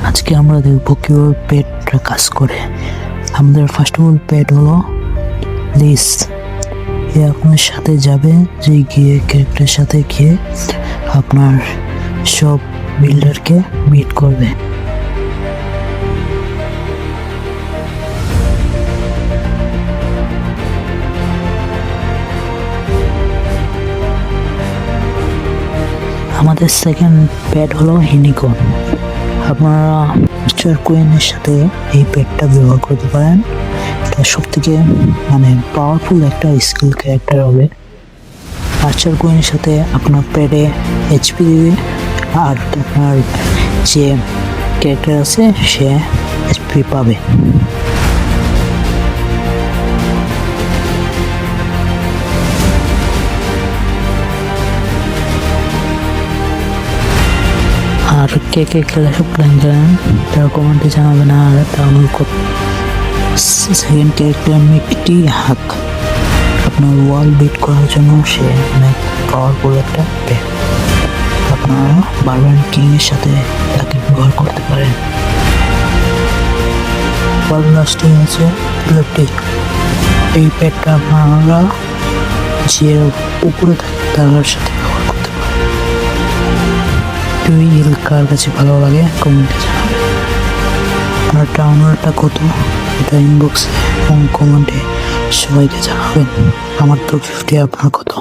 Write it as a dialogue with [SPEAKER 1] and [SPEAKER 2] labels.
[SPEAKER 1] আজকে আমরা দেখবো কিভাবে পেটটা কাজ করে। আমাদের ফার্স্ট অফ অল পেট হলো লিস, এ আপনার সাথে যাবে, যে গিয়ে ক্যারেক্টারের সাথে গিয়ে আপনার সব বিল্ডারকে মিট করবে। আমাদের সেকেন্ড প্যাড হলো হিনিকন। আপনারা মাস্টার কুইনের সাথে এই প্যাডটা ব্যবহার করতে পারেন। এটা সব থেকে পাওয়ারফুল একটা স্কিল ক্যারেক্টার হবে। মাস্টার কুইনের সাথে আপনার প্যাডে এইচপি দেবে, আর আপনার যে ক্যারেক্টার আছে সে এইচপি পাবে। আর কে কে খেলা সব প্ল্যান করেন তারা কমেন্টে জানাবেন। আর ডাউনলোড করতে সেকেন্ড ক্যারেক্টার মিকি হাক, আপনার ওয়াল বিট করার জন্য সে অনেক পাওয়ারফুল একটা প্যাক। আপনারা বারবারিয়ান কিংয়ের সাথে তাকে ব্যবহার করতে পারেন। লাস্টে আছে ইলেকট্রিক। এই প্যাডটা আপনারা যে উপরে থাকে তার সাথে ব্যবহার করতে পারেন। কার কাছে ভালো লাগে কমেন্টে জানাবেন। আর ডাউনলোডটা কত এটা ইনবক্সে এবং কমেন্টে সবাইকে জানাবেন। আমার তো 50, আপনার কত?